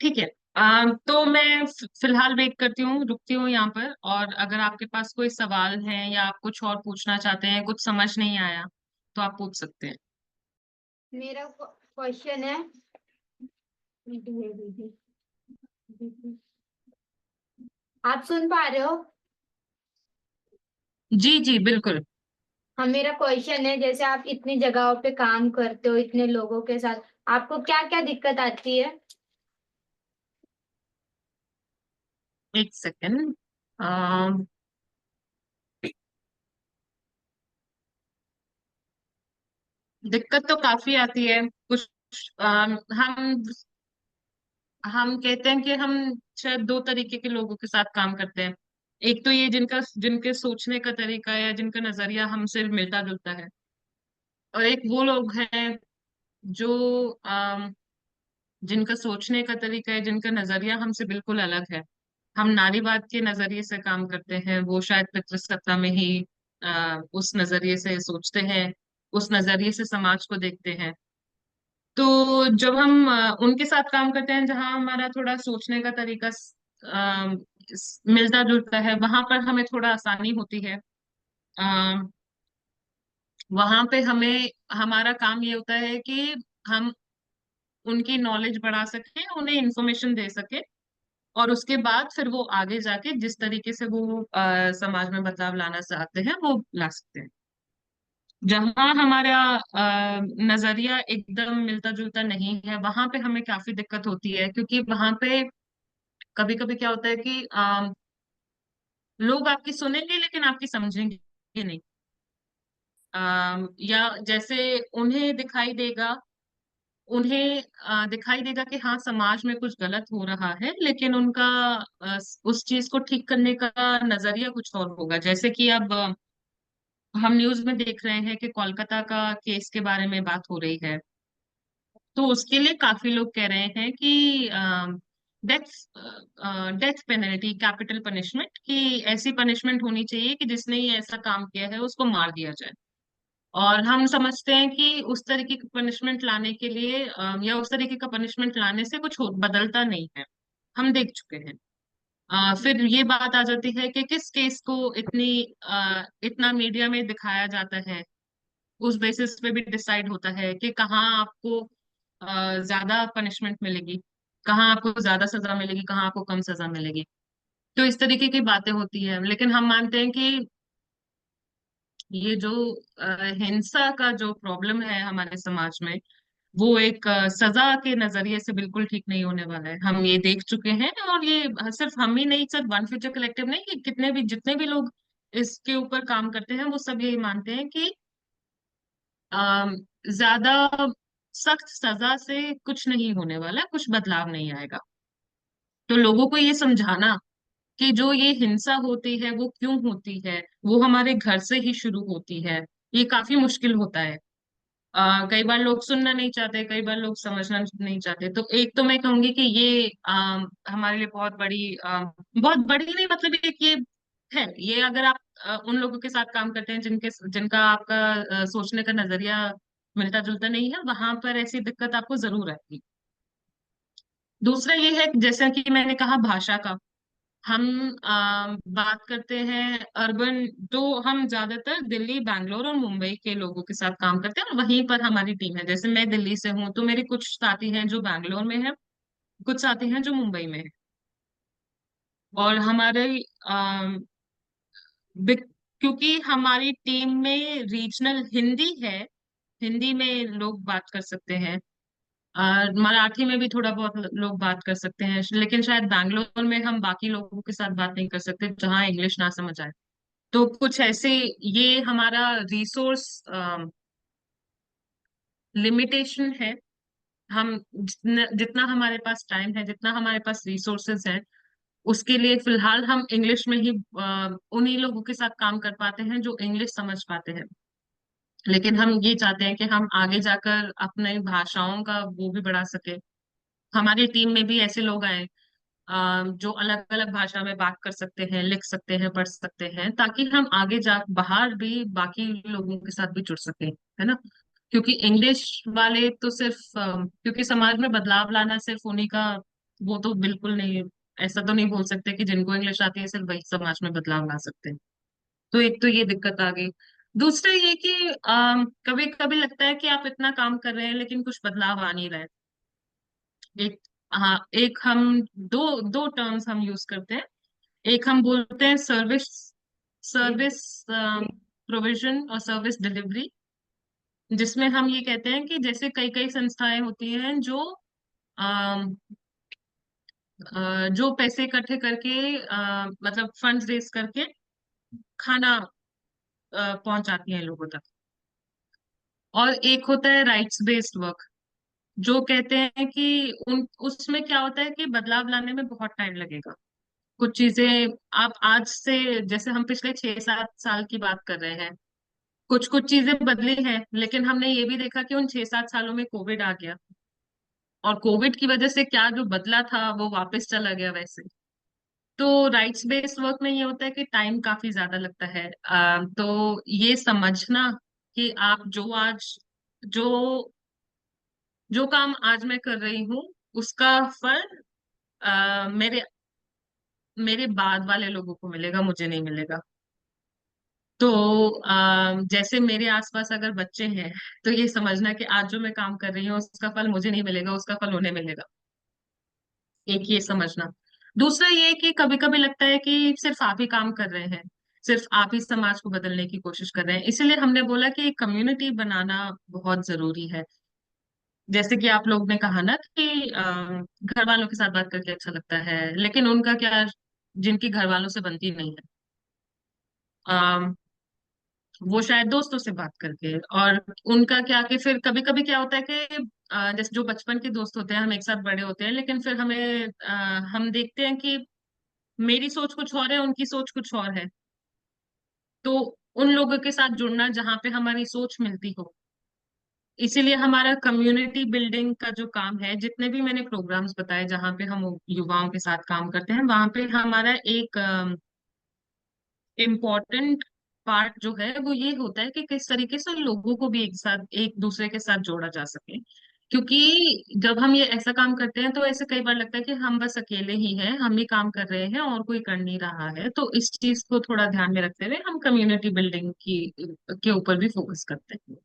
ठीक है। तो मैं फिलहाल वेट करती हूँ, रुकती हूँ यहाँ पर। और अगर आपके पास कोई सवाल है या आप कुछ और पूछना चाहते हैं, कुछ समझ नहीं आया, तो आप पूछ सकते हैं। मेरा क्वेश्चन है। आप सुन पा रहे हो? जी जी बिल्कुल। हाँ, मेरा क्वेश्चन है, जैसे आप इतनी जगहों पे काम करते हो इतने लोगों के साथ, आपको क्या क्या दिक्कत आती है? एक सेकेंड। दिक्कत तो काफी आती है कुछ। हम कहते हैं कि हम शायद दो तरीके के लोगों के साथ काम करते हैं। एक तो ये जिनका जिनके सोचने का तरीका या जिनका नजरिया हमसे मिलता जुलता है। और एक वो लोग हैं जो जिनका सोचने का तरीका है, जिनका नजरिया हमसे बिल्कुल अलग है। हम नारीवाद के नजरिए से काम करते हैं, वो शायद पितृसत्ता में ही उस नजरिए से सोचते हैं, उस नजरिए से समाज को देखते हैं। तो जब हम उनके साथ काम करते हैं, जहाँ हमारा थोड़ा सोचने का तरीका मिलता जुलता है, वहां पर हमें थोड़ा आसानी होती है। वहां पे हमें हमारा काम ये होता है कि हम उनकी नॉलेज बढ़ा सकें, उन्हें इंफॉर्मेशन दे सके। और उसके बाद फिर वो आगे जाके जिस तरीके से वो समाज में बदलाव लाना चाहते हैं वो ला सकते हैं। जहाँ हमारा नजरिया एकदम मिलता जुलता नहीं है, वहां पे हमें काफी दिक्कत होती है, क्योंकि वहां पे कभी कभी क्या होता है कि लोग आपकी सुनेंगे लेकिन आपकी समझेंगे नहीं। या जैसे उन्हें दिखाई देगा, दिखाई देगा कि हाँ समाज में कुछ गलत हो रहा है, लेकिन उनका उस चीज को ठीक करने का नजरिया कुछ और होगा। जैसे कि अब हम न्यूज में देख रहे हैं कि कोलकाता का केस के बारे में बात हो रही है। तो उसके लिए काफी लोग कह रहे हैं कि death death penalty, capital punishment की ऐसी पनिशमेंट होनी चाहिए कि जिसने ये ऐसा काम किया है उसको मार दिया जाए। और हम समझते हैं कि उस तरीके की पनिशमेंट लाने के लिए या उस तरीके का पनिशमेंट लाने से कुछ बदलता नहीं है। हम देख चुके हैं। फिर ये बात आ जाती है कि किस केस को इतना मीडिया में दिखाया जाता है। उस बेसिस पे भी डिसाइड होता है कि कहाँ आपको ज्यादा पनिशमेंट मिलेगी, कहाँ आपको ज्यादा सजा मिलेगी, कहाँ आपको कम सजा मिलेगी। तो इस तरीके की बातें होती है, लेकिन हम मानते हैं कि ये जो हिंसा का जो प्रॉब्लम है हमारे समाज में, वो एक सजा के नजरिए से बिल्कुल ठीक नहीं होने वाला है। हम ये देख चुके हैं। और ये सिर्फ हम ही नहीं, सिर्फ वन फ्यूचर कलेक्टिव नहीं, कि कितने भी जितने भी लोग इसके ऊपर काम करते हैं वो सब यही मानते हैं कि अम, ज्यादा सख्त सजा से कुछ नहीं होने वाला, कुछ बदलाव नहीं आएगा। तो लोगों को ये समझाना कि जो ये हिंसा होती है वो क्यों होती है, वो हमारे घर से ही शुरू होती है, ये काफी मुश्किल होता है। कई बार लोग सुनना नहीं चाहते, कई बार लोग समझना नहीं चाहते। तो एक तो मैं कहूंगी कि ये हमारे लिए बहुत बड़ी नहीं, मतलब एक ये है। ये अगर आप उन लोगों के साथ काम करते हैं जिनका आपका सोचने का नजरिया मिलता जुलता नहीं है, वहां पर ऐसी दिक्कत आपको जरूर आएगी। दूसरा ये है, जैसा कि मैंने कहा, भाषा का। हम बात करते हैं अर्बन, तो हम ज्यादातर दिल्ली, बैंगलोर और मुंबई के लोगों के साथ काम करते हैं, और वहीं पर हमारी टीम है। जैसे मैं दिल्ली से हूँ, तो मेरे कुछ साथी हैं जो बैंगलोर में है, कुछ साथी हैं जो मुंबई में है। और हमारे अम, क्योंकि हमारी टीम में रीजनल हिंदी है, हिंदी में लोग बात कर सकते हैं। मराठी में भी थोड़ा बहुत लोग बात कर सकते हैं, लेकिन शायद बैंगलोर में हम बाकी लोगों के साथ बात नहीं कर सकते जहाँ इंग्लिश ना समझ आए। तो कुछ ऐसे, ये हमारा रिसोर्स लिमिटेशन है। हम जितना हमारे पास टाइम है, जितना हमारे पास रिसोर्सेज है, उसके लिए फिलहाल हम इंग्लिश में ही उन्हीं लोगों के साथ काम कर पाते हैं जो इंग्लिश समझ पाते हैं। लेकिन हम ये चाहते हैं कि हम आगे जाकर अपने भाषाओं का वो भी बढ़ा सके। हमारी टीम में भी ऐसे लोग आए जो अलग अलग भाषा में बात कर सकते हैं, लिख सकते हैं, पढ़ सकते हैं, ताकि हम आगे जा बाहर भी बाकी लोगों के साथ भी जुड़ सके, है ना। क्योंकि इंग्लिश वाले तो सिर्फ क्योंकि समाज में बदलाव लाना सिर्फ उन्हीं का वो तो बिल्कुल नहीं, ऐसा तो नहीं बोल सकते कि जिनको इंग्लिश आती है सिर्फ वही समाज में बदलाव ला सकते हैं। तो एक तो ये दिक्कत आ गई। दूसरा ये कि कभी कभी लगता है कि आप इतना काम कर रहे हैं लेकिन कुछ बदलाव आ नहीं रहा है। एक, हाँ, एक हम दो दो टर्म्स हम यूज करते हैं। एक हम बोलते हैं सर्विस सर्विस प्रोविजन और सर्विस डिलीवरी, जिसमें हम ये कहते हैं कि जैसे कई कई संस्थाएं होती हैं जो अम, जो पैसे इकट्ठे करके मतलब फंड्स रेज करके खाना पहुंचाती हैं लोगों तक। और एक होता है राइट्स बेस्ड वर्क, जो कहते हैं कि उन उसमें क्या होता है कि बदलाव लाने में बहुत टाइम लगेगा। कुछ चीजें आप आज से, जैसे हम पिछले 6-7 साल की बात कर रहे हैं, कुछ कुछ चीजें बदली हैं, लेकिन हमने ये भी देखा कि उन 6-7 सालों में कोविड आ गया, और कोविड की वजह से क्या जो बदला था वो वापस चला गया वैसे। तो राइट्स बेस्ड वर्क में ये होता है कि टाइम काफी ज्यादा लगता है। तो ये समझना कि आप जो जो काम आज मैं कर रही हूँ उसका फल मेरे मेरे बाद वाले लोगों को मिलेगा, मुझे नहीं मिलेगा। तो जैसे मेरे आसपास अगर बच्चे हैं, तो ये समझना कि आज जो मैं काम कर रही हूँ उसका फल मुझे नहीं मिलेगा, उसका फल उन्हें मिलेगा। एक ये समझना। दूसरा ये कि कभी कभी लगता है कि सिर्फ आप ही काम कर रहे हैं, सिर्फ आप ही समाज को बदलने की कोशिश कर रहे हैं, इसीलिए हमने बोला कि एक कम्युनिटी बनाना बहुत जरूरी है। जैसे कि आप लोग ने कहा ना कि घर वालों के साथ बात करके अच्छा लगता है, लेकिन उनका क्या, जिनकी घर वालों से बनती नहीं है, वो शायद दोस्तों से बात करके। और उनका क्या कि फिर कभी कभी क्या होता है कि जैसे जो बचपन के दोस्त होते हैं, हम एक साथ बड़े होते हैं, लेकिन फिर हम देखते हैं कि मेरी सोच कुछ और है, उनकी सोच कुछ और है। तो उन लोगों के साथ जुड़ना जहाँ पे हमारी सोच मिलती हो, इसीलिए हमारा कम्युनिटी बिल्डिंग का जो काम है, जितने भी मैंने प्रोग्राम्स बताए जहाँ पे हम युवाओं के साथ काम करते हैं, वहां पे हमारा एक इम्पोर्टेंट पार्ट जो है वो ये होता है कि किस तरीके से लोगों को भी एक साथ, एक दूसरे के साथ जोड़ा जा सके। क्योंकि जब हम ये ऐसा काम करते हैं तो ऐसे कई बार लगता है कि हम बस अकेले ही हैं, हम ही काम कर रहे हैं और कोई कर नहीं रहा है। तो इस चीज को थोड़ा ध्यान में रखते हुए हम कम्युनिटी बिल्डिंग की के ऊपर भी फोकस करते हैं।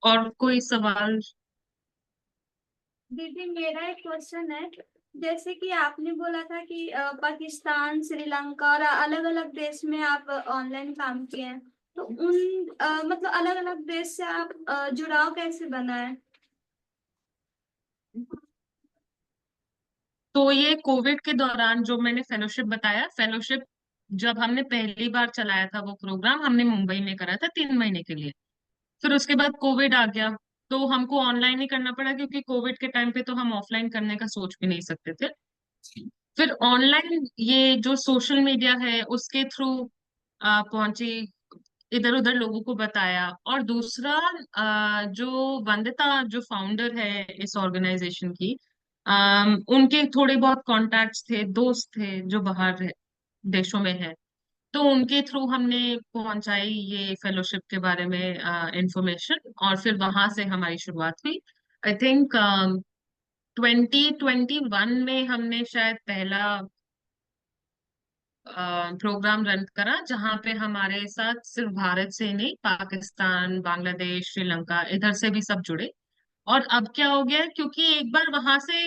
और कोई सवाल? दीदी मेरा एक क्वेश्चन है। जैसे कि आपने बोला था कि पाकिस्तान, श्रीलंका और अलग अलग देश में आप ऑनलाइन काम किए हैं, तो उन मतलब अलग अलग देश से आप जुड़ाव कैसे बनाए? तो ये कोविड के दौरान जो मैंने फेलोशिप बताया, फेलोशिप जब हमने पहली बार चलाया था वो प्रोग्राम, हमने मुंबई में करा था 3 महीने के लिए। फिर उसके बाद कोविड आ गया, तो हमको ऑनलाइन ही करना पड़ा, क्योंकि कोविड के टाइम पे तो हम ऑफलाइन करने का सोच भी नहीं सकते थे। फिर ऑनलाइन ये जो सोशल मीडिया है उसके थ्रू पहुंची, इधर उधर लोगों को बताया। और दूसरा, जो वंदिता जो फाउंडर है इस ऑर्गेनाइजेशन की, उनके थोड़े बहुत कॉन्टैक्ट्स थे, दोस्त थे जो बाहर देशों में है। तो उनके थ्रू हमने पहुंचाई ये फेलोशिप के बारे में इंफॉर्मेशन, और फिर वहां से हमारी शुरुआत हुई। आई थिंक 2021 में हमने शायद पहला प्रोग्राम रन करा, जहाँ पे हमारे साथ सिर्फ भारत से ही नहीं, पाकिस्तान, बांग्लादेश, श्रीलंका, इधर से भी सब जुड़े। और अब क्या हो गया है, क्योंकि एक बार वहां से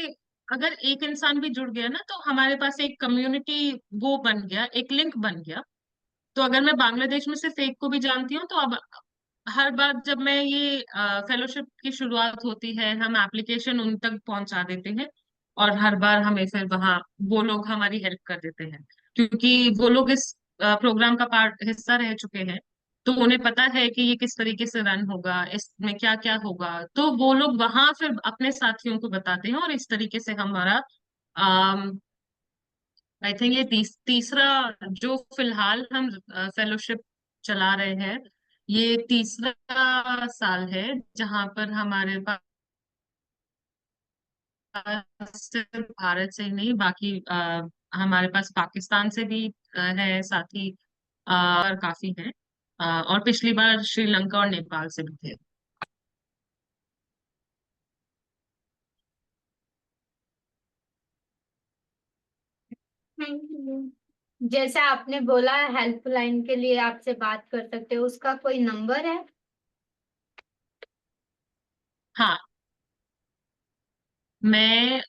अगर एक इंसान भी जुड़ गया ना, तो हमारे पास एक कम्युनिटी वो बन गया, एक लिंक बन गया। तो अगर मैं बांग्लादेश में सिर्फ एक को भी जानती हूँ, तो अब हर बार जब मैं ये फेलोशिप की शुरुआत होती है, हम एप्लीकेशन उन तक पहुंचा देते हैं। और हर बार हमें फिर वहाँ वो लोग हमारी हेल्प कर देते हैं, क्योंकि वो लोग इस प्रोग्राम का पार्ट हिस्सा रह चुके हैं। तो उन्हें पता है कि ये किस तरीके से रन होगा, इसमें क्या क्या होगा। तो वो लोग वहां फिर अपने साथियों को बताते हैं, और इस तरीके से हमारा आई थिंक ये तीसरा जो फिलहाल हम फेलोशिप चला रहे हैं, ये तीसरा साल है जहां पर हमारे पास सिर्फ भारत से ही नहीं, बाकी हमारे पास पाकिस्तान से भी है साथी, और काफी हैं। और पिछली बार श्रीलंका और नेपाल से भी थे। Thank you. जैसे आपने बोला हेल्पलाइन के लिए आपसे बात कर सकते हो, उसका कोई नंबर है? हाँ, मैं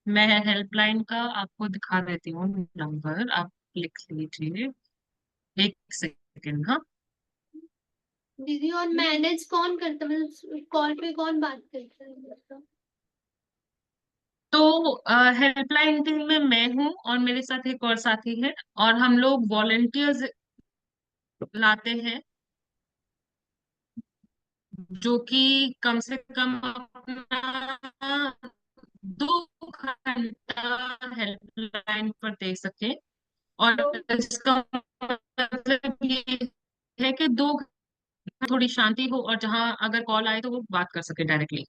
मैं हेल्पलाइन का आपको दिखा देती हूँ नंबर, आप लिख लीजिए। एक सेकेंड, हाँ। दीदी, और मैनेज कौन करता है, मतलब कॉल पे कौन बात करता है मतलब? तो हेल्पलाइन टीम में मैं हूँ और मेरे साथ एक और साथी है, और हम लोग वॉलेंटियर्स लाते हैं जो कि कम से कम अपना 2 घंटा हेल्पलाइन पर दे सके। और दो इसका मतलब ये है कि 2 घंटा थोड़ी शांति हो, और जहां अगर कॉल आए तो वो बात कर सके डायरेक्टली।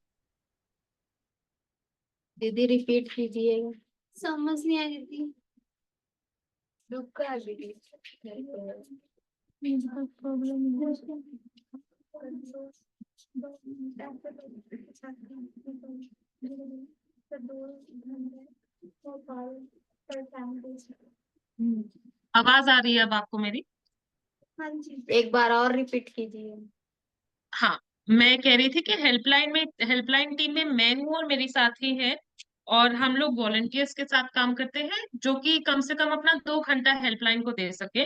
दीदी रिपीट कीजिएगा, समझ नहीं आया दीदी। रुका दीदी, प्रॉब्लम आवाज आ रही है अब आपको मेरी? हाँ जी। एक बार और रिपीट कीजिए। हाँ, मैं कह रही थी कि हेल्पलाइन टीम में मैं हूँ और मेरी साथी है, और हम लोग वॉलंटियर्स के साथ काम करते हैं जो कि कम से कम अपना 2 घंटा हेल्पलाइन को दे सके।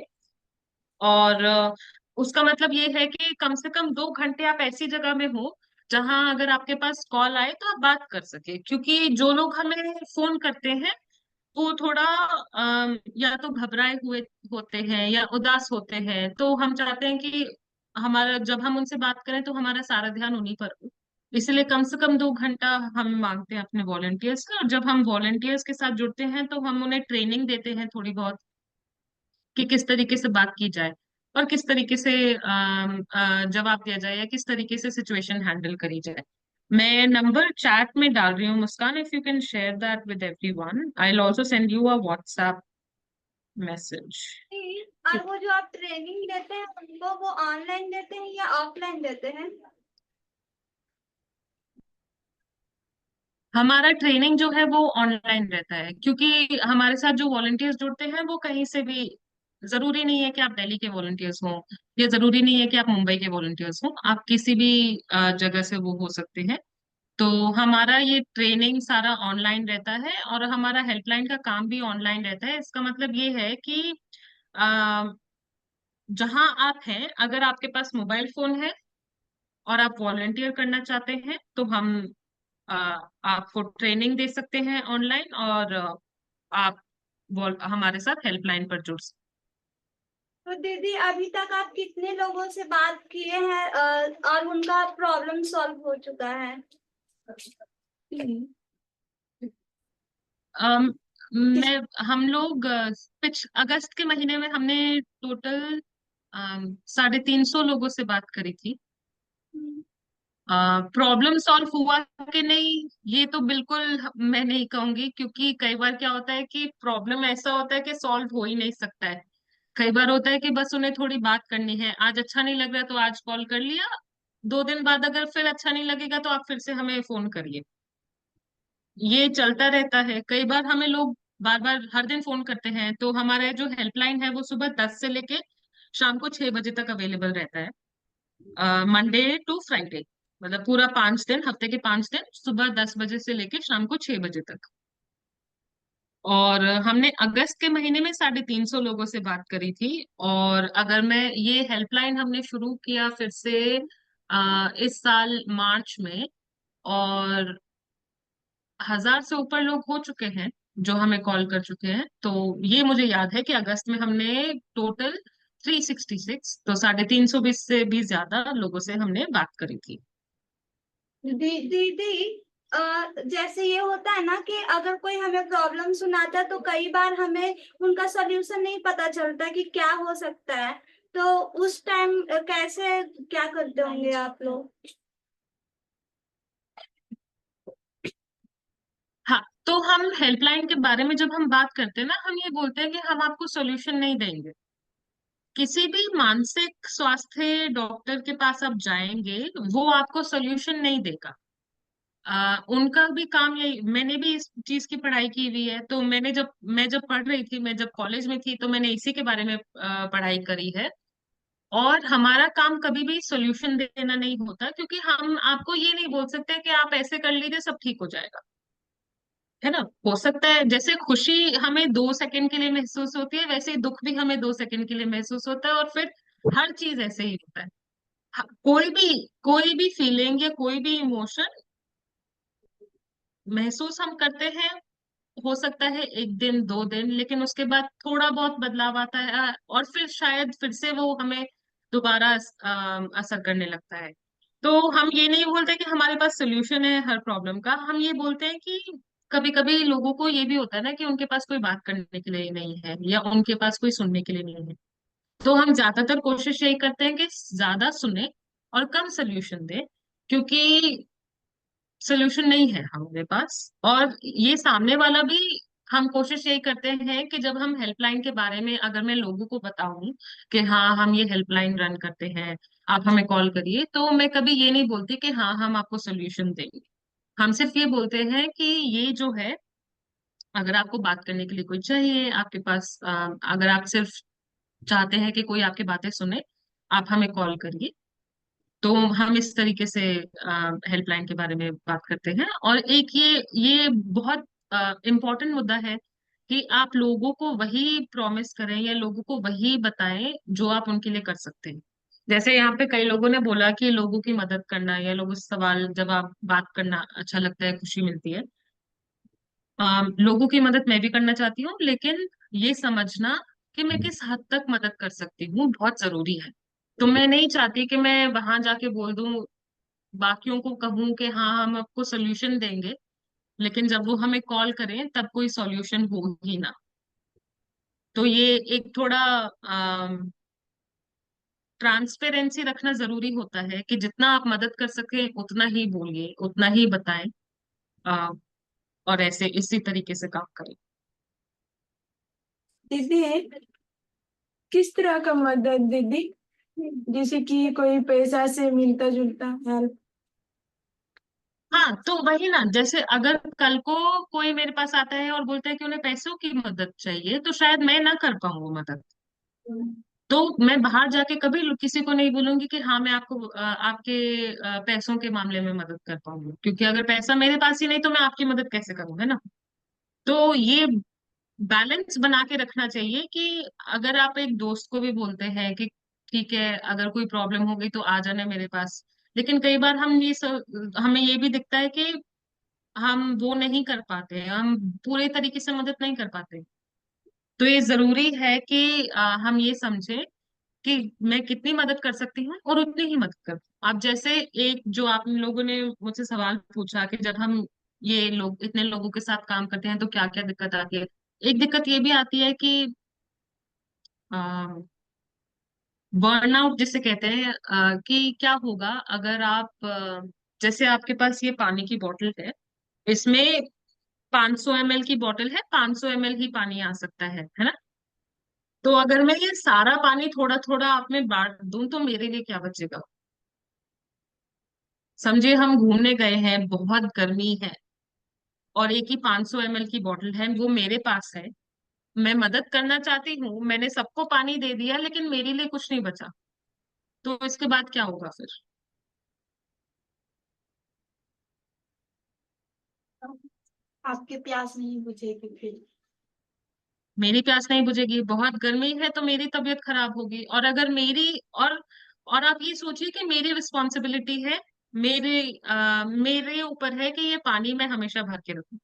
और उसका मतलब ये है कि कम से कम 2 घंटे आप ऐसी जगह में हो जहां अगर आपके पास कॉल आए तो आप बात कर सके, क्योंकि जो लोग हमें फोन करते हैं वो थोड़ा या तो घबराए हुए होते हैं या उदास होते हैं, तो हम चाहते हैं कि हमारा जब हम उनसे बात करें तो हमारा सारा ध्यान उन्हीं पर हो। इसलिए कम से कम 2 घंटा हम मांगते हैं अपने वॉलंटियर्स का। और जब हम वॉलंटियर्स के साथ जुड़ते हैं तो हम उन्हें ट्रेनिंग देते हैं थोड़ी बहुत, कि किस तरीके से बात की जाए और किस तरीके से जवाब दिया जाए, या किस तरीके से सिचुएशन हैंडल करी जाए। मैं नंबर चैट में डाल रही हूँ Muskan, if you can share that with everyone, I will also send you a WhatsApp message. और वो जो आप ट्रेनिंग देते हैं उनको, वो ऑनलाइन देते हैं या ऑफलाइन देते हैं? हमारा ट्रेनिंग जो है वो ऑनलाइन रहता है, क्योंकि हमारे साथ जो वॉलंटियर्स जुड़ते हैं वो कहीं से भी, जरूरी नहीं है कि आप दिल्ली के वॉलंटियर्स हों, या जरूरी नहीं है कि आप मुंबई के वॉलंटियर्स हों, आप किसी भी जगह से वो हो सकते हैं। तो हमारा ये ट्रेनिंग सारा ऑनलाइन रहता है, और हमारा हेल्पलाइन का काम भी ऑनलाइन रहता है। इसका मतलब ये है कि अ, जहां आप हैं, अगर आपके पास मोबाइल फोन है और आप वॉलंटियर करना चाहते हैं तो हम अ, आपको ट्रेनिंग दे सकते हैं ऑनलाइन, और आप हमारे साथ हेल्पलाइन पर जुड़ सकते तो दीदी, अभी तक आप कितने लोगों से बात किए हैं और उनका प्रॉब्लम सॉल्व हो चुका है? हैं। मैं हम लोग पिछ अगस्त के महीने में हमने टोटल 350 लोगों से बात करी थी। प्रॉब्लम सॉल्व हुआ कि नहीं, ये तो बिल्कुल मैं नहीं कहूंगी, क्योंकि कई बार क्या होता है कि प्रॉब्लम ऐसा होता है कि सॉल्व हो ही नहीं सकता है। कई बार होता है कि बस उन्हें थोड़ी बात करनी है, आज अच्छा नहीं लग रहा तो आज कॉल कर लिया, 2 दिन बाद अगर फिर अच्छा नहीं लगेगा तो आप फिर से हमें फोन करिए। ये चलता रहता है। कई बार हमें लोग बार बार हर दिन फोन करते हैं, तो हमारा जो हेल्पलाइन है वो सुबह 10 से लेके शाम को 6 बजे तक अवेलेबल रहता है, मंडे टू फ्राइडे, मतलब पूरा 5 दिन, हफ्ते के 5 दिन, सुबह 10 बजे से लेके शाम को 6 बजे तक। और हमने अगस्त के महीने में 350 लोगों से बात करी थी। और अगर मैं ये हेल्पलाइन हमने शुरू किया फिर से इस साल मार्च में, और 1000 से ऊपर लोग हो चुके हैं जो हमें कॉल कर चुके हैं। तो ये मुझे याद है कि अगस्त में हमने टोटल 366, तो 350 से भी ज्यादा लोगों से हमने बात करी थी। दीदी, जैसे ये होता है ना कि अगर कोई हमें प्रॉब्लम सुनाता है तो कई बार हमें उनका सॉल्यूशन नहीं पता चलता कि क्या हो सकता है। तो उस टाइम कैसे क्या करते होंगे आप लोग? हाँ, तो हम हेल्पलाइन के बारे में जब हम बात करते हैं ना, हम ये बोलते हैं कि हम आपको सोल्यूशन नहीं देंगे, किसी भी मानसिक स्वास्थ्य डॉक्टर के पास आप जाएंगे, वो आपको सोल्यूशन नहीं देगा। उनका भी काम यही, मैंने भी इस चीज की पढ़ाई की हुई है, तो मैं जब पढ़ रही थी, मैं जब कॉलेज में थी, तो मैंने इसी के बारे में पढ़ाई करी है। और हमारा काम कभी भी सोल्यूशन देना नहीं होता, क्योंकि हम आपको ये नहीं बोल सकते कि आप ऐसे कर लीजिए सब ठीक हो जाएगा। है ना? हो सकता है जैसे खुशी हमें 2 सेकंड के लिए महसूस होती है, वैसे ही दुख भी हमें 2 सेकंड के लिए महसूस होता है, और फिर हर चीज ऐसे ही होता है। कोई भी फीलिंग या कोई भी इमोशन महसूस हम करते हैं, हो सकता है 1 दिन 2 दिन, लेकिन उसके बाद थोड़ा बहुत बदलाव आता है, और फिर शायद फिर से वो हमें दोबारा असर करने लगता है। तो हम ये नहीं बोलते कि हमारे पास सोल्यूशन है हर प्रॉब्लम का, हम ये बोलते हैं कि कभी कभी लोगों को ये भी होता है ना कि उनके पास कोई बात करने के लिए नहीं है, या उनके पास कोई सुनने के लिए नहीं है। तो हम ज्यादातर कोशिश यही करते हैं कि ज्यादा सुने और कम सोल्यूशन दे, क्योंकि सोल्यूशन नहीं है हमारे पास। और ये सामने वाला भी, हम कोशिश यही करते हैं कि जब हम हेल्पलाइन के बारे में अगर मैं लोगों को बताऊं कि हाँ हम ये हेल्पलाइन रन करते हैं, आप हमें कॉल करिए, तो मैं कभी ये नहीं बोलती कि हाँ हम आपको सोल्यूशन देंगे। हम सिर्फ ये बोलते हैं कि ये जो है, अगर आपको बात करने के लिए कोई चाहिए आपके पास, अगर आप सिर्फ चाहते हैं कि कोई आपकी बातें सुने, आप हमें कॉल करिए। तो हम इस तरीके से हेल्पलाइन के बारे में बात करते हैं। और एक ये बहुत इम्पोर्टेंट मुद्दा है कि आप लोगों को वही प्रॉमिस करें या लोगों को वही बताएं जो आप उनके लिए कर सकते हैं। जैसे यहाँ पे कई लोगों ने बोला कि लोगों की मदद करना या लोगों से सवाल जवाब बात करना अच्छा लगता है, खुशी मिलती है। लोगों की मदद मैं भी करना चाहती हूँ, लेकिन ये समझना कि मैं किस हद तक मदद कर सकती हूँ बहुत जरूरी है। तो मैं नहीं चाहती कि मैं वहां जाके बोल दूं, बाकियों को कहूं कि हाँ हम आपको सोल्यूशन देंगे, लेकिन जब वो हमें कॉल करें तब कोई सॉल्यूशन हो ही ना। तो ये एक थोड़ा ट्रांसपेरेंसी रखना जरूरी होता है कि जितना आप मदद कर सके उतना ही बोलिए, उतना ही बताएं। अ, और ऐसे इसी तरीके से काम करें। दीदी, किस तरह का मदद दीदी? जैसे कि कोई पैसा से मिलता जुलता हेल्प? हाँ, तो वही ना, जैसे अगर कल को कोई मेरे पास आता है और बोलता है कि उन्हें पैसों की मदद चाहिए, तो शायद मैं ना कर पाऊँ वो मदद। तो मैं बाहर जाके कभी किसी को नहीं बोलूंगी कि हाँ मैं आपको आपके पैसों के मामले में मदद कर पाऊंगी, क्योंकि अगर पैसा मेरे पास ही नहीं तो मैं आपकी मदद कैसे करूँ, है ना? तो ये बैलेंस बना के रखना चाहिए कि अगर आप एक दोस्त को भी बोलते हैं कि ठीक है अगर कोई प्रॉब्लम हो गई तो आ जाना मेरे पास, लेकिन कई बार हमें ये भी दिखता है कि हम वो नहीं कर पाते, हम पूरे तरीके से मदद नहीं कर पाते। तो ये जरूरी है कि हम ये समझें कि मैं कितनी मदद कर सकती हूँ और उतनी ही मदद कर। आप जैसे एक जो आप लोगों ने मुझसे सवाल पूछा कि जब हम ये लोग इतने लोगों के साथ काम करते हैं तो क्या क्या दिक्कत आती है। एक दिक्कत ये भी आती है कि बर्नआउट जिसे कहते हैं, कि क्या होगा अगर आप जैसे आपके पास ये पानी की बोतल है, इसमें 500 ml की बोतल है, 500 ml ही पानी आ सकता है ना? तो अगर मैं ये सारा पानी थोड़ा थोड़ा आप में बांट दूं तो मेरे लिए क्या बचेगा? समझिए हम घूमने गए हैं, बहुत गर्मी है, और एक ही 500 ml की बोतल है वो मेरे पास है। मैं मदद करना चाहती हूँ, मैंने सबको पानी दे दिया, लेकिन मेरे लिए कुछ नहीं बचा। तो इसके बाद क्या होगा फिर? आपकी प्यास नहीं बुझेगी फिर। मेरी प्यास नहीं बुझेगी, बहुत गर्मी है तो मेरी तबीयत खराब होगी। और अगर मेरी और आप ये सोचिए कि मेरी रिस्पॉन्सिबिलिटी है, मेरे ऊपर है कि ये पानी मैं हमेशा भर के रखूं।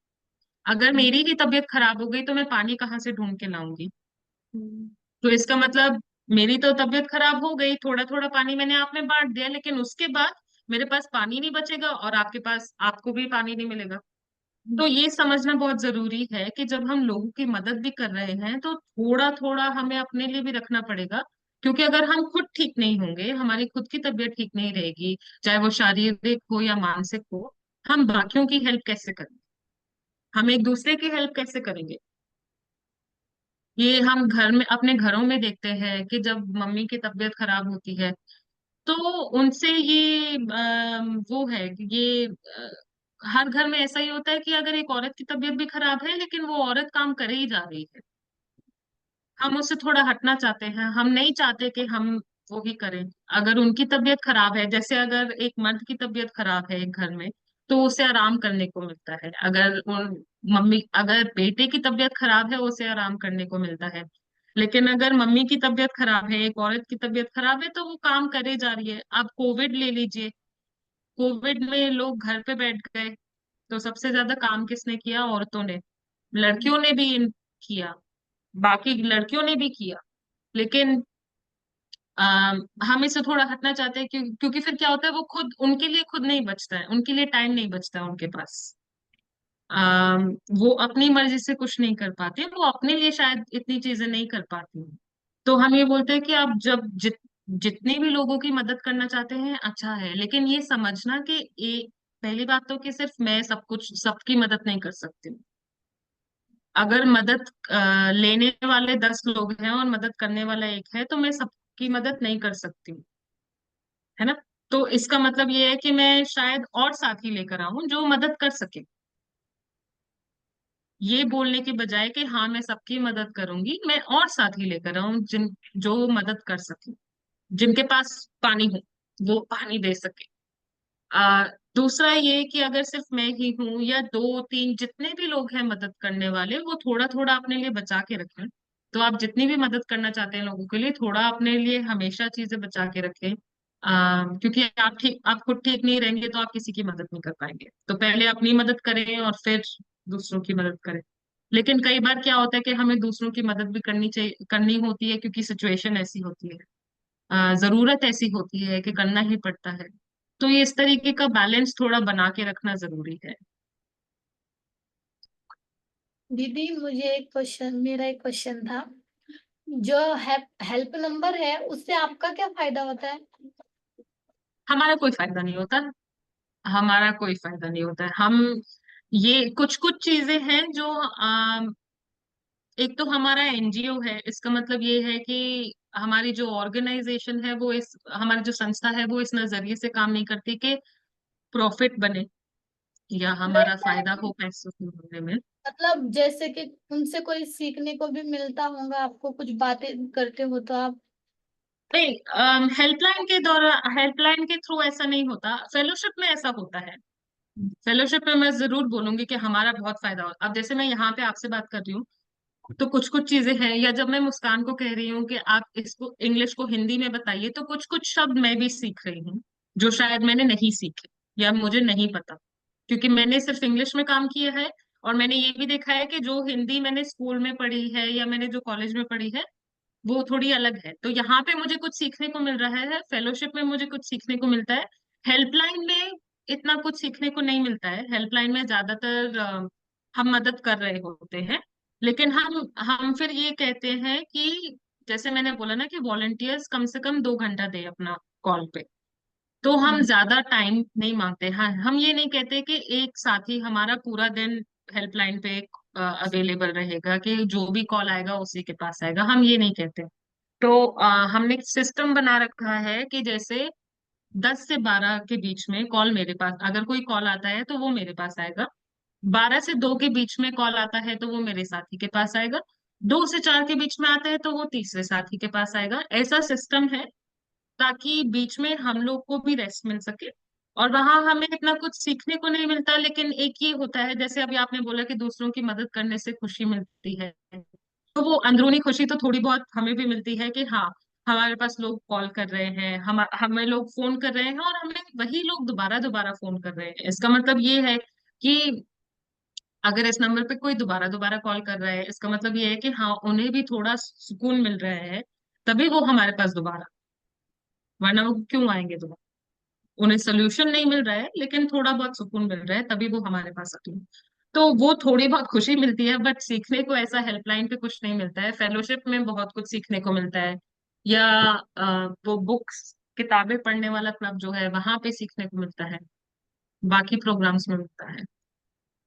अगर मेरी ही तबीयत खराब हो गई तो मैं पानी कहाँ से ढूंढ के लाऊंगी? हम्म। तो इसका मतलब मेरी तो तबीयत खराब हो गई, थोड़ा थोड़ा पानी मैंने आप में बांट दिया, लेकिन उसके बाद मेरे पास पानी नहीं बचेगा और आपके पास आपको भी पानी नहीं मिलेगा। तो ये समझना बहुत जरूरी है कि जब हम लोगों की मदद भी कर रहे हैं तो थोड़ा थोड़ा हमें अपने लिए भी रखना पड़ेगा। क्योंकि अगर हम खुद ठीक नहीं होंगे, हमारी खुद की तबीयत ठीक नहीं रहेगी, चाहे वो शारीरिक हो या मानसिक हो, हम बाकियों की हेल्प कैसे करेंगे? हम एक दूसरे की हेल्प कैसे करेंगे? ये हम घर में अपने घरों में देखते हैं कि जब मम्मी की तबीयत खराब होती है तो उनसे ये वो है कि ये हर घर में ऐसा ही होता है कि अगर एक औरत की तबीयत भी खराब है लेकिन वो औरत काम करे ही जा रही है। हम उससे थोड़ा हटना चाहते हैं, हम नहीं चाहते कि हम वो ही करें। अगर उनकी तबीयत खराब है, जैसे अगर एक मर्द की तबीयत खराब है एक घर में, तो उसे आराम करने को मिलता है। अगर उन मम्मी अगर बेटे की तबीयत खराब है उसे आराम करने को मिलता है। लेकिन अगर मम्मी की तबीयत खराब है, एक औरत की तबीयत खराब है, तो वो काम करे जा रही है। आप कोविड ले लीजिए, कोविड में लोग घर पे बैठ गए तो सबसे ज्यादा काम किसने किया? औरतों ने। लड़कियों ने भी किया, बाकी लड़कियों ने भी किया। लेकिन हम इससे थोड़ा हटना चाहते हैं क्योंकि फिर क्या होता है, वो खुद उनके लिए खुद नहीं बचता है, उनके लिए टाइम नहीं बचता है उनके पास। वो अपनी मर्जी से कुछ नहीं कर पाते, वो अपने लिए शायद इतनी चीजें नहीं कर पाती। तो हम ये बोलते हैं कि आप जब जितने भी लोगों की मदद करना चाहते हैं अच्छा है, लेकिन ये समझना कि पहली बात तो कि सिर्फ मैं सब कुछ सबकी मदद नहीं कर सकती हूँ। अगर मदद लेने वाले 10 लोग हैं और मदद करने वाला एक है तो मैं सबकी मदद नहीं कर सकती हूँ, है ना? तो इसका मतलब ये है कि मैं शायद और साथी लेकर आऊं जो मदद कर सके। ये बोलने के बजाय कि हाँ मैं सबकी मदद करूंगी, मैं और साथी लेकर आऊं जिन जो मदद कर सके, जिनके पास पानी हो वो पानी दे सके। आ, दूसरा ये कि अगर सिर्फ मैं ही हूं या दो तीन जितने भी लोग हैं मदद करने वाले, वो थोड़ा थोड़ा अपने लिए बचा के रखें। तो आप जितनी भी मदद करना चाहते हैं लोगों के लिए, थोड़ा अपने लिए हमेशा चीजें बचा के रखें। क्योंकि आप खुद ठीक नहीं रहेंगे तो आप किसी की मदद नहीं कर पाएंगे। तो पहले अपनी मदद करें और फिर दूसरों की मदद करें। लेकिन कई बार क्या होता है कि हमें दूसरों की मदद भी करनी होती है क्योंकि सिचुएशन ऐसी होती है, जरूरत ऐसी होती है कि करना ही पड़ता है। तो ये इस तरीके का बैलेंस थोड़ा बना के रखना जरूरी है। दीदी मुझे मेरा एक क्वेश्चन था। जो हेल्प नंबर है उससे आपका क्या फायदा होता है? हमारा कोई फायदा नहीं होता, हमारा कोई फायदा नहीं होता है। हम ये कुछ कुछ चीजें हैं जो एक तो हमारा एनजीओ है, इसका मतलब ये है कि हमारी जो ऑर्गेनाइजेशन है वो इस हमारी जो संस्था है वो इस नजरिए से काम नहीं करती कि प्रॉफिट बने या हमारा फायदा हो पैसों के होने में। मतलब जैसे कि उनसे कोई सीखने को भी मिलता होगा, आपको कुछ बातें करते हो तो आप। नहीं, हेल्पलाइन के थ्रू ऐसा नहीं होता, फेलोशिप में ऐसा होता है। फेलोशिप में मैं जरूर बोलूंगी कि हमारा बहुत फायदा होता। अब जैसे मैं यहाँ पे आपसे बात कर रही हूँ तो कुछ कुछ चीजें हैं, या जब मैं मुस्कान को कह रही हूँ कि आप इसको इंग्लिश को हिंदी में बताइए, तो कुछ कुछ शब्द मैं भी सीख रही हूँ जो शायद मैंने नहीं सीखे या मुझे नहीं पता, क्योंकि मैंने सिर्फ इंग्लिश में काम किया है। और मैंने ये भी देखा है कि जो हिंदी मैंने स्कूल में पढ़ी है या मैंने जो कॉलेज में पढ़ी है वो थोड़ी अलग है। तो यहाँ पे मुझे कुछ सीखने को मिल रहा है, फेलोशिप में मुझे कुछ सीखने को मिलता है। हेल्पलाइन में इतना कुछ सीखने को नहीं मिलता है। हेल्पलाइन में ज्यादातर हम मदद कर रहे होते हैं, लेकिन हम फिर ये कहते हैं कि जैसे मैंने बोला ना कि वॉलंटियर्स कम से कम 2 घंटा दे अपना कॉल पे। तो हम ज्यादा टाइम नहीं मांगते। हाँ, हम ये नहीं कहते कि एक साथी हमारा पूरा दिन हेल्पलाइन पे अवेलेबल रहेगा कि जो भी कॉल आएगा उसी के पास आएगा, हम ये नहीं कहते। तो हमने सिस्टम बना रखा है कि जैसे 10 से 12 के बीच में कॉल मेरे पास, अगर कोई कॉल आता है तो वो मेरे पास आएगा। 12 से 2 के बीच में कॉल आता है तो वो मेरे साथी के पास आएगा। 2 से 4 के बीच में आता है तो वो तीसरे साथी के पास आएगा। ऐसा सिस्टम है ताकि बीच में हम लोग को भी रेस्ट मिल सके। और वहां हमें इतना कुछ सीखने को नहीं मिलता, लेकिन एक ये होता है, जैसे अभी आपने बोला कि दूसरों की मदद करने से खुशी मिलती है, तो वो अंदरूनी खुशी तो थोड़ी बहुत हमें भी मिलती है कि हाँ हमारे पास लोग कॉल कर रहे हैं, हमें लोग फोन कर रहे हैं और हमें वही लोग दोबारा दोबारा फोन कर रहे हैं। इसका मतलब ये है कि अगर इस नंबर पे कोई दोबारा दोबारा कॉल कर रहा है, इसका मतलब ये है कि हाँ उन्हें भी थोड़ा सुकून मिल रहा है, तभी वो हमारे पास दोबारा, वरना वो क्यों आएंगे दोबारा? उन्हें सोल्यूशन नहीं मिल रहा है लेकिन थोड़ा बहुत सुकून मिल रहा है, तभी वो हमारे पास आती है। तो वो थोड़ी बहुत खुशी मिलती है, बट सीखने को ऐसा हेल्पलाइन पे कुछ नहीं मिलता है। फेलोशिप में बहुत कुछ सीखने को मिलता है, या वो बुक्स किताबें पढ़ने वाला क्लब जो है वहां पे सीखने को मिलता है, बाकी प्रोग्राम्स में मिलता है।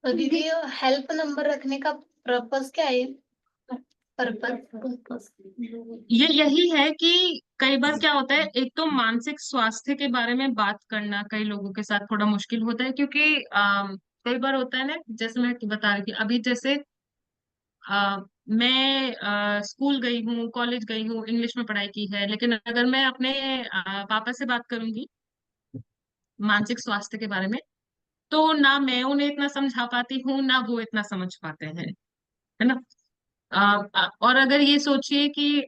तो दीदी हेल्प नंबर रखने का पर्पस क्या है? पर्पस। ये यही है कि कई बार क्या होता है, एक तो मानसिक स्वास्थ्य के बारे में बात करना कई लोगों के साथ थोड़ा मुश्किल होता है, क्योंकि कई बार होता है ना, जैसे मैं बता रही थी अभी, जैसे मैं स्कूल गई हूँ, कॉलेज गई हूँ, इंग्लिश में पढ़ाई की है, लेकिन अगर मैं अपने पापा से बात करूंगी मानसिक स्वास्थ्य के बारे में, तो ना मैं उन्हें इतना समझा पाती हूँ, ना वो इतना समझ पाते हैं, है ना। और अगर ये सोचिए कि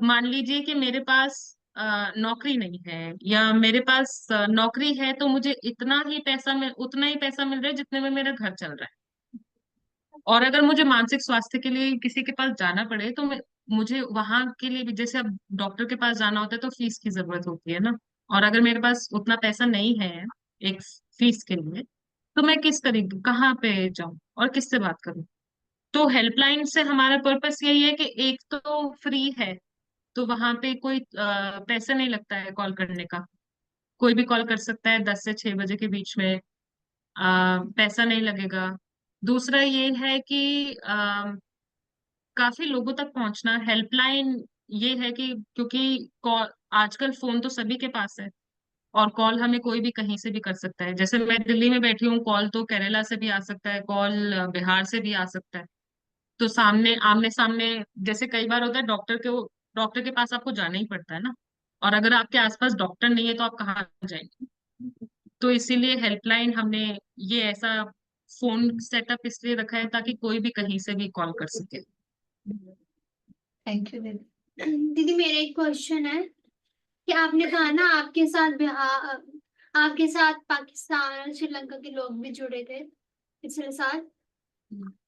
मान लीजिए कि मेरे पास नौकरी नहीं है, या मेरे पास नौकरी है तो मुझे उतना ही पैसा मिल रहा है जितने में मेरा घर चल रहा है, और अगर मुझे मानसिक स्वास्थ्य के लिए किसी के पास जाना पड़े तो मुझे वहां के लिए भी, जैसे अब डॉक्टर के पास जाना होता है तो फीस की जरूरत होती है ना, और अगर मेरे पास उतना पैसा नहीं है एक फीस के लिए, तो मैं किस तरीके, कहाँ पे जाऊं और किससे बात करूं। तो हेल्पलाइन से हमारा पर्पस यही है कि एक तो फ्री है, तो वहां पे कोई पैसा नहीं लगता है कॉल करने का, कोई भी कॉल कर सकता है 10 से 6 बजे के बीच में, पैसा नहीं लगेगा। दूसरा ये है कि काफी लोगों तक पहुंचना, हेल्पलाइन ये है कि क्योंकि कॉल, आजकल फोन तो सभी के पास है, और कॉल हमें कोई भी कहीं से भी कर सकता है, जैसे मैं दिल्ली में बैठी हूँ, कॉल तो केरला से भी आ सकता है, कॉल बिहार से भी आ सकता है। तो सामने आमने सामने, जैसे कई बार होता है डॉक्टर के पास आपको जाना ही पड़ता है ना, और अगर आपके आसपास डॉक्टर नहीं है तो आप कहाँ जाएंगे। तो इसीलिए हेल्पलाइन हमने ये ऐसा फोन सेटअप इसलिए रखा है ताकि कोई भी कहीं से भी कॉल कर सके। थैंक यू दीदी। दीदी मेरा एक क्वेश्चन है कि आपने कहा ना आपके साथ बिहार, आपके साथ पाकिस्तान और श्रीलंका के लोग भी जुड़े थे पिछले साल,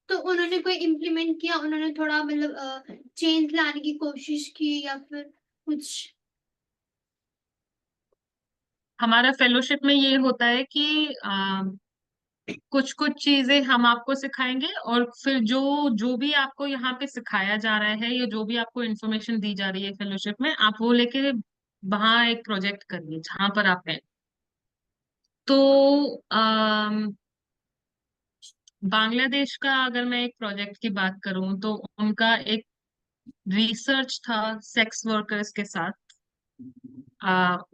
तो उन्होंने कोई इम्प्लीमेंट किया, उन्होंने थोड़ा मतलब चेंज लाने की कोशिश की या फिर कुछ? हमारा फेलोशिप में ये होता है कि कुछ कुछ चीजें हम आपको सिखाएंगे, और फिर जो जो भी आपको यहाँ पे सिखाया जा रहा है, या जो भी आपको इन्फॉर्मेशन दी जा रही है फेलोशिप में, आप वो लेके वहाँ एक प्रोजेक्ट करिए जहाँ पर आप हैं। तो बांग्लादेश का अगर मैं एक प्रोजेक्ट की बात करूं, तो उनका एक रिसर्च था सेक्स वर्कर्स के साथ।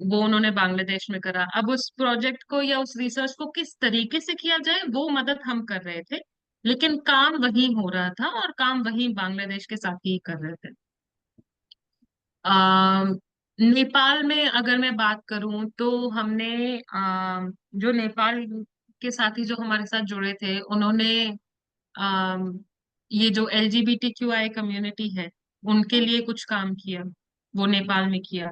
वो उन्होंने बांग्लादेश में करा। अब उस प्रोजेक्ट को या उस रिसर्च को किस तरीके से किया जाए वो मदद हम कर रहे थे, लेकिन काम वही हो रहा था, और काम वही बांग्लादेश के साथ ही कर रहे थे। आ, नेपाल में अगर मैं बात करूं, तो हमने जो नेपाल के साथी जो हमारे साथ जुड़े थे, उन्होंने अम, ये जो LGBTQI कम्युनिटी है उनके लिए कुछ काम किया, वो नेपाल में किया।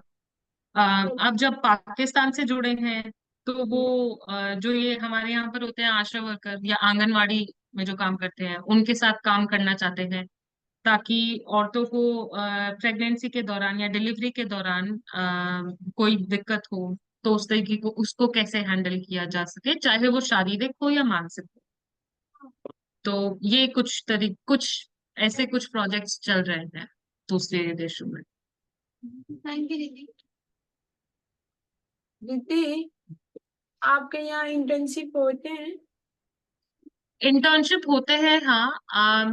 अब जब पाकिस्तान से जुड़े हैं, तो वो जो ये हमारे यहाँ पर होते हैं आशा वर्कर या आंगनवाड़ी में जो काम करते हैं, उनके साथ काम करना चाहते हैं, ताकि औरतों को प्रेगनेंसी के दौरान या डिलीवरी के दौरान कोई दिक्कत हो, तो उस तरीके को उसको कैसे हैंडल किया जा सके, चाहे वो शारीरिक हो या मानसिक हो। तो ये कुछ ऐसे कुछ प्रोजेक्ट्स चल रहे हैं दूसरे देशों में। थैंक यू दीदी। दीदी आपके यहाँ इंटर्नशिप होते हैं? इंटर्नशिप होते हैं, हाँ।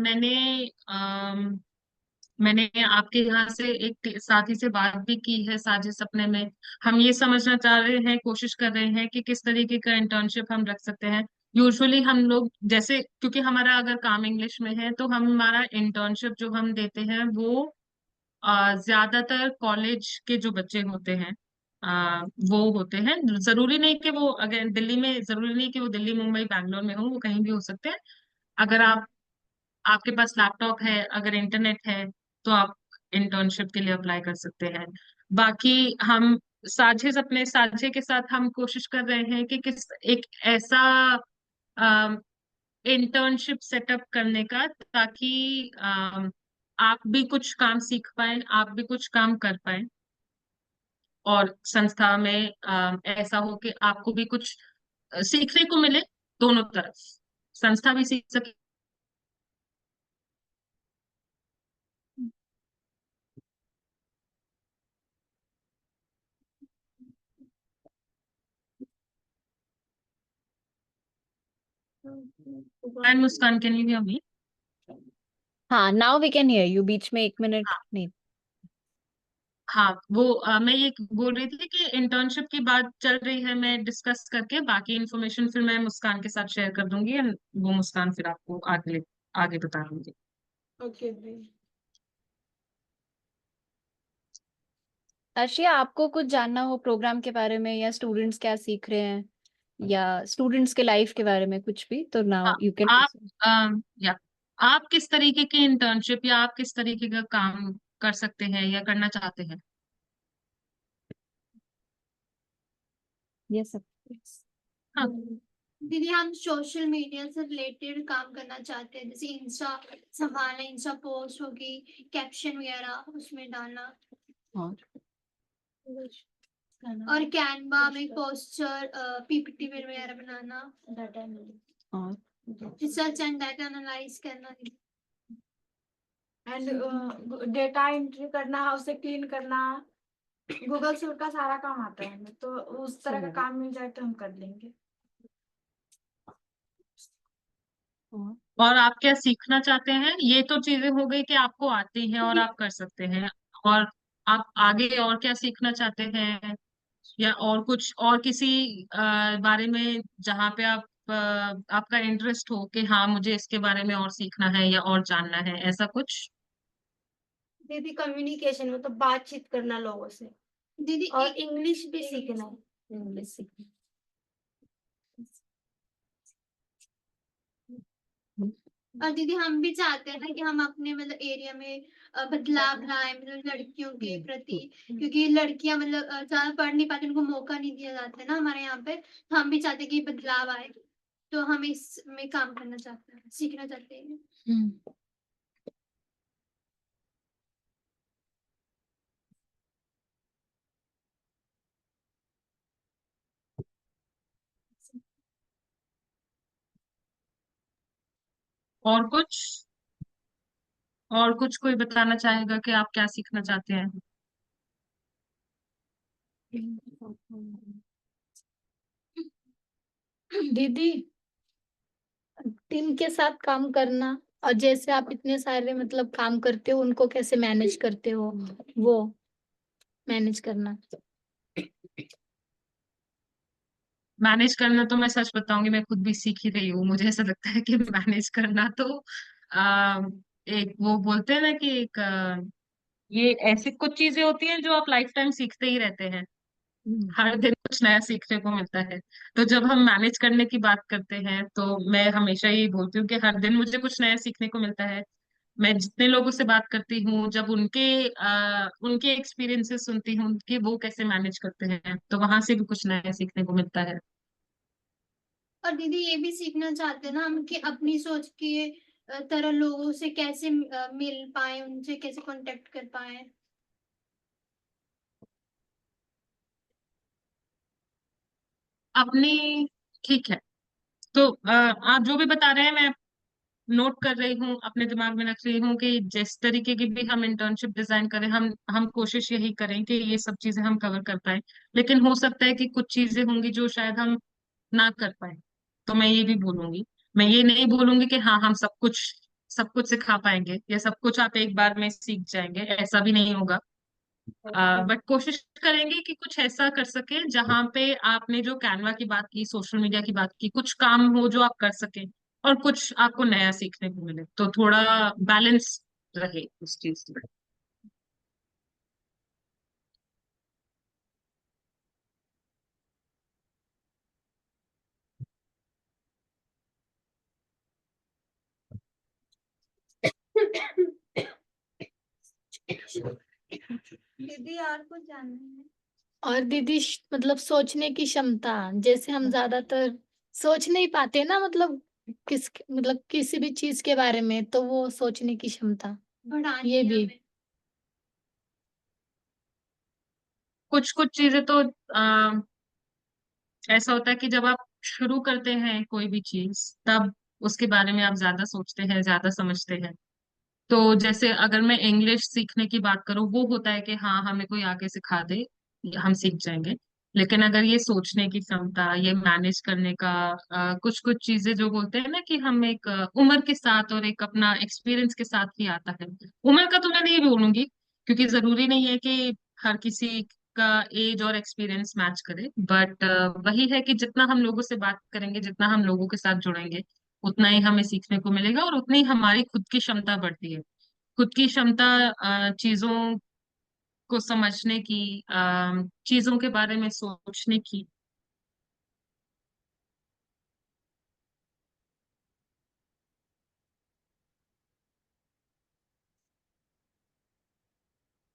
मैंने आपके यहाँ से एक साथी से बात भी की है साझे सपने में। हम ये समझना चाह रहे हैं, कोशिश कर रहे हैं कि किस तरीके का इंटर्नशिप हम रख सकते हैं। यूजुअली हम लोग, जैसे क्योंकि हमारा अगर काम इंग्लिश में है, तो हम हमारा इंटर्नशिप जो हम देते हैं वो ज्यादातर कॉलेज के जो बच्चे होते हैं, वो होते हैं। जरूरी नहीं कि वो, अगर दिल्ली में, जरूरी नहीं कि वो दिल्ली मुंबई बैंगलोर में हो, वो कहीं भी हो सकते हैं। अगर आपके पास लैपटॉप है, अगर इंटरनेट है, तो आप इंटर्नशिप के लिए अप्लाई कर सकते हैं। बाकी हम अपने साझे के साथ हम कोशिश कर रहे हैं कि किस एक ऐसा इंटर्नशिप सेटअप करने का, ताकि आप भी कुछ काम सीख पाए, आप भी कुछ काम कर पाए, और संस्था में ऐसा हो कि आपको भी कुछ सीखने को मिले, दोनों तरफ संस्था भी सीख सके। And Muskan, can you hear me? हाँ, now we can hear you. बीच में 1 मिनट नहीं। हाँ, वो मैं ये बोल रही थी कि इंटर्नशिप की बात चल रही है, मैं डिस्कस करके बाकी इन्फॉर्मेशन फिर मैं मुस्कान के साथ शेयर कर दूंगी and वो मुस्कान फिर आपको आगे बता दूंगी। ओके दी। अर्शिया, आपको कुछ जानना हो प्रोग्राम के बारे में, या स्टूडेंट्स क्या सीख रहे हैं, या स्टूडेंट्स के लाइफ के बारे में कुछ भी, तो नाउ हाँ, यू कैन। आप या आप किस तरीके की इंटर्नशिप या आप किस तरीके का काम कर सकते हैं या करना चाहते हैं? यस। हाँ। दीदी हम सोशल मीडिया से रिलेटेड काम करना चाहते हैं, जैसे इंस्टा संभालना, इंस्टा पोस्ट होगी, कैप्शन वगैरह उसमें डालना, और कैनवा में पोस्टर पीपीटी वगैरह बनाना, और रिसर्च एंड डाटा एनालाइज करना। एंड डेटा एंट्री करना, उसे क्लीन करना, गूगल सूट का सारा काम आता है हमें, तो उस तरह का काम मिल जाए तो हम कर लेंगे। और आप क्या सीखना चाहते हैं? ये तो चीजें हो गई कि आपको आती हैं और आप कर सकते हैं, और आप आगे और क्या सीखना चाहते हैं, या और कुछ और किसी बारे में जहाँ पे आप आपका इंटरेस्ट हो कि हाँ मुझे इसके बारे में और सीखना है या और जानना है, ऐसा कुछ? दीदी कम्युनिकेशन मतलब बातचीत करना लोगों से, दीदी और इंग्लिश भी सीखना है। इंग्लिश सीखना। और दीदी हम भी चाहते हैं ना कि हम अपने मतलब एरिया में बदलाव लाए, मतलब लड़कियों के प्रति, क्योंकि लड़कियां मतलब ज्यादा पढ़ नहीं पाती, उनको मौका नहीं दिया जाता है ना हमारे यहाँ पे, तो हम भी चाहते हैं कि बदलाव आए, तो हम इसमें काम करना चाहते हैं, सीखना चाहते हैं। और कुछ, और कुछ कोई बताना चाहेगा कि आप क्या सीखना चाहते हैं? दीदी, टीम के साथ काम करना, और जैसे आप इतने सारे मतलब काम करते हो, उनको कैसे मैनेज करते हो, वो मैनेज करना। मैनेज करना तो मैं सच बताऊंगी, मैं खुद भी सीख ही रही हूँ। मुझे ऐसा लगता है कि मैनेज करना तो आ, एक वो बोलते हैं ना कि एक ये ऐसी कुछ चीजें होती हैं जो आप लाइफ टाइम सीखते ही रहते हैं, हर दिन कुछ नया सीखने को मिलता है। तो जब हम मैनेज करने की बात करते हैं तो मैं हमेशा यही बोलती हूँ कि हर दिन मुझे कुछ नया सीखने को मिलता है। मैं जितने लोगों से बात करती हूँ, जब उनके एक्सपीरियंसेस सुनती हूँ कि वो कैसे मैनेज करते हैं, तो वहां से भी कुछ नया सीखने को मिलता है। और दीदी ये भी सीखना चाहते हैं ना हम कि अपनी सोच के तरह लोगों से कैसे मिल पाए, उनसे कैसे कांटेक्ट कर पाए। अपनी, ठीक है, तो आप जो भी बता रहे हैं मैं नोट कर रही हूँ, अपने दिमाग में रख रही हूँ कि जिस तरीके की भी हम इंटर्नशिप डिजाइन करें, हम कोशिश यही करें कि ये सब चीजें हम कवर कर पाए। लेकिन हो सकता है कि कुछ चीजें होंगी जो शायद हम ना कर पाए, तो मैं ये भी बोलूंगी। मैं ये नहीं बोलूंगी कि हाँ हम सब कुछ सिखा पाएंगे या सब कुछ आप एक बार में सीख जाएंगे, ऐसा भी नहीं होगा। बट कोशिश करेंगे कि कुछ ऐसा कर सके जहाँ पे आपने जो कैनवा की बात की, सोशल मीडिया की बात की, कुछ काम हो जो आप कर सकें और कुछ आपको नया सीखने को मिले, तो थोड़ा बैलेंस रहे उस चीज में। दीदी और कुछ जानना है? और दीदी मतलब सोचने की क्षमता, जैसे हम ज्यादातर सोच नहीं पाते ना, मतलब किसी भी चीज के बारे में, तो वो सोचने की क्षमता, बढ़ानी ये है भी। हमें। कुछ कुछ चीजें तो ऐसा होता है कि जब आप शुरू करते हैं कोई भी चीज, तब उसके बारे में आप ज्यादा सोचते हैं, ज्यादा समझते हैं। तो जैसे अगर मैं इंग्लिश सीखने की बात करूँ, वो होता है कि हाँ हमें कोई आके सिखा दे, हम सीख जाएंगे। लेकिन अगर ये सोचने की क्षमता, ये मैनेज करने का कुछ कुछ चीजें जो बोलते हैं ना कि हम एक उम्र के साथ और एक अपना एक्सपीरियंस के साथ ही आता है। उम्र का तो मैं नहीं बोलूंगी, क्योंकि जरूरी नहीं है कि हर किसी का एज और एक्सपीरियंस मैच करे, बट वही है कि जितना हम लोगों से बात करेंगे, जितना हम लोगों के साथ जुड़ेंगे, उतना ही हमें सीखने को मिलेगा और उतनी हमारी खुद की क्षमता बढ़ती है। खुद की क्षमता चीजों को समझने की, चीजों के बारे में सोचने की।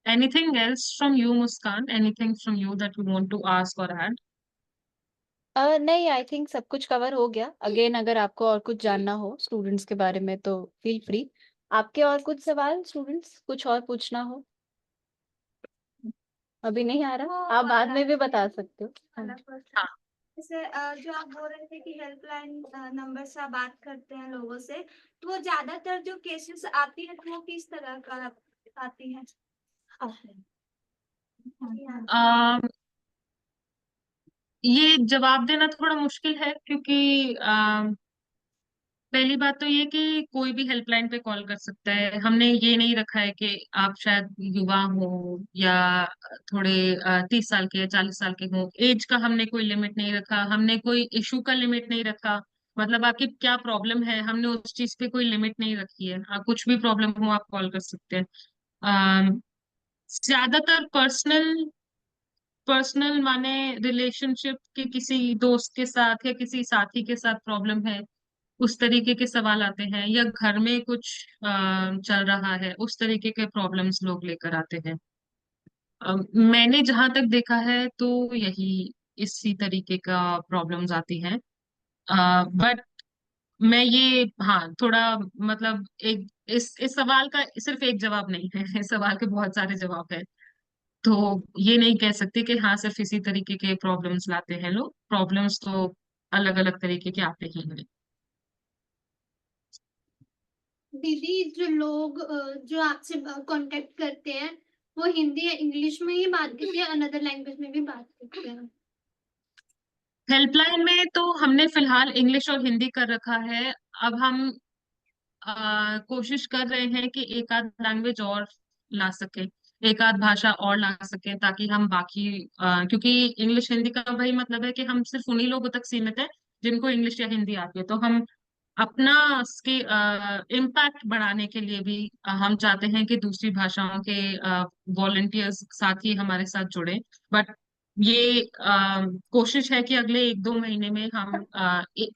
Anything else from you, Muskan? Anything from you that you want to ask or add? नहीं, आई थिंक सब कुछ कवर हो गया। अगेन अगर आपको और कुछ जानना हो स्टूडेंट्स के बारे में तो फील फ्री। आपके और कुछ सवाल स्टूडेंट्स, कुछ और पूछना हो? अभी नहीं आ रहा, आप बाद में भी बता सकते हो। अलग क्वेश्चन। हाँ। जैसे जो आप बोल रहे थे कि हेल्पलाइन नंबर से आप बात करते हैं लोगों से, तो वो ज्यादातर जो केसेस आती है तो वो किस तरह का आती है? अम, ये जवाब देना थोड़ा मुश्किल है, क्योंकि पहली बात तो ये कि कोई भी हेल्पलाइन पे कॉल कर सकता है। हमने ये नहीं रखा है कि आप शायद युवा हो या थोड़े 30 साल के या 40 साल के हो। एज का हमने कोई लिमिट नहीं रखा, हमने कोई इशू का लिमिट नहीं रखा। मतलब आपकी क्या प्रॉब्लम है, हमने उस चीज पे कोई लिमिट नहीं रखी है। आप कुछ भी प्रॉब्लम हो आप कॉल कर सकते हैं। अम, ज्यादातर पर्सनल पर्सनल माने रिलेशनशिप के किसी दोस्त के साथ या किसी साथी के साथ प्रॉब्लम है, उस तरीके के सवाल आते हैं, या घर में कुछ चल रहा है, उस तरीके के प्रॉब्लम्स लोग लेकर आते हैं। मैंने जहां तक देखा है तो यही इसी तरीके का प्रॉब्लम्स आती हैं। बट मैं ये, हाँ थोड़ा, मतलब एक इस सवाल का सिर्फ एक जवाब नहीं है इस सवाल के बहुत सारे जवाब है। तो ये नहीं कह सकते कि हाँ सिर्फ इसी तरीके के प्रॉब्लम्स लाते हैं लोग। प्रॉब्लम्स तो अलग अलग तरीके के आते ही हैं। दीदी, जो लोग जो आपसे कांटेक्ट करते हैं, वो हिंदी या इंग्लिश में ही बात करते हैं, अनदर लैंग्वेज में भी बात करते हैं? हेल्पलाइन में तो हमने फिलहाल इंग्लिश और हिंदी कर रखा है। अब हम कोशिश कर रहे हैं कि एक आध लैंग्वेज और ला सके, एक आध भाषा और ला सके, ताकि हम बाकी क्योंकि इंग्लिश हिंदी का वही मतलब है कि हम सिर्फ उन्हीं लोगों तक सीमित है जिनको इंग्लिश या हिंदी आती है। तो हम अपना इसके इम्पैक्ट बढ़ाने के लिए भी हम चाहते हैं कि दूसरी भाषाओं के वॉलंटियर्स साथ ही हमारे साथ जुड़े। बट ये कोशिश है कि अगले 1-2 महीने में हम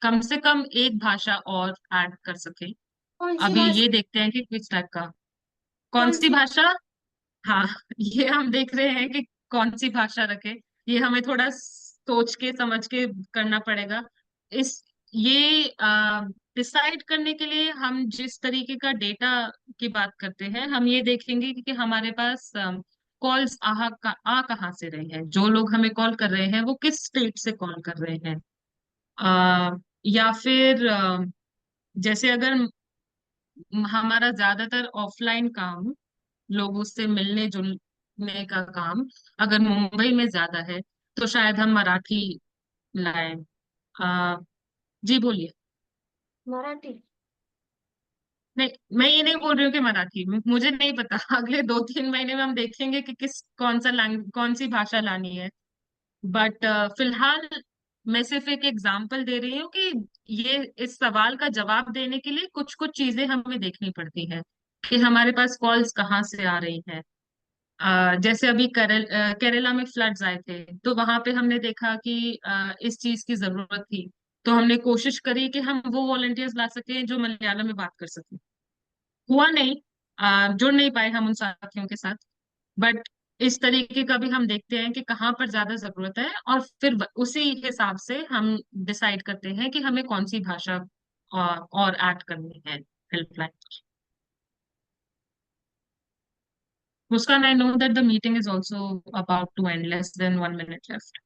कम से कम एक भाषा और ऐड कर सके। कौन सी अभी भाषा? ये देखते हैं कि किस टाइप का, कौन कौन सी सी? भाषा। हाँ, ये हम देख रहे हैं कि कौन सी भाषा रखे। ये हमें थोड़ा सोच के समझ के करना पड़ेगा। इस ये डिसाइड करने के लिए हम जिस तरीके का डेटा की बात करते हैं, हम ये देखेंगे कि हमारे पास कॉल्स आ कहाँ से रहे हैं, जो लोग हमें कॉल कर रहे हैं वो किस स्टेट से कॉल कर रहे हैं। या फिर जैसे अगर हमारा ज्यादातर ऑफलाइन काम, लोगों से मिलने जुलने का काम अगर मुंबई में ज्यादा है, तो शायद हम मराठी लाएं। आ, जी बोलिए। मराठी? नहीं, मैं ये नहीं बोल रही हूँ कि मराठी, मुझे नहीं पता अगले 2-3 महीने में हम देखेंगे कि कौन सी भाषा लानी है। बट फिलहाल मैं सिर्फ एक एग्जांपल दे रही हूँ कि ये इस सवाल का जवाब देने के लिए कुछ कुछ चीजें हमें देखनी पड़ती हैं कि हमारे पास कॉल्स कहाँ से आ रही हैं। जैसे अभी केरला में फ्लड्स आए थे, तो वहां पे हमने देखा कि इस चीज की जरूरत थी। तो हमने कोशिश करी कि हम वो वॉलंटियर्स ला सके जो मलयालम में बात कर सके। हुआ नहीं, जुड़ नहीं पाए हम उन साथियों के साथ। बट इस तरीके का भी हम देखते हैं कि कहाँ पर ज्यादा जरूरत है, और फिर उसी हिसाब से हम डिसाइड करते हैं कि हमें कौन सी भाषा और ऐड करनी है helpline. Muskan, I know that the meeting is also about to end, less than 1 minute left.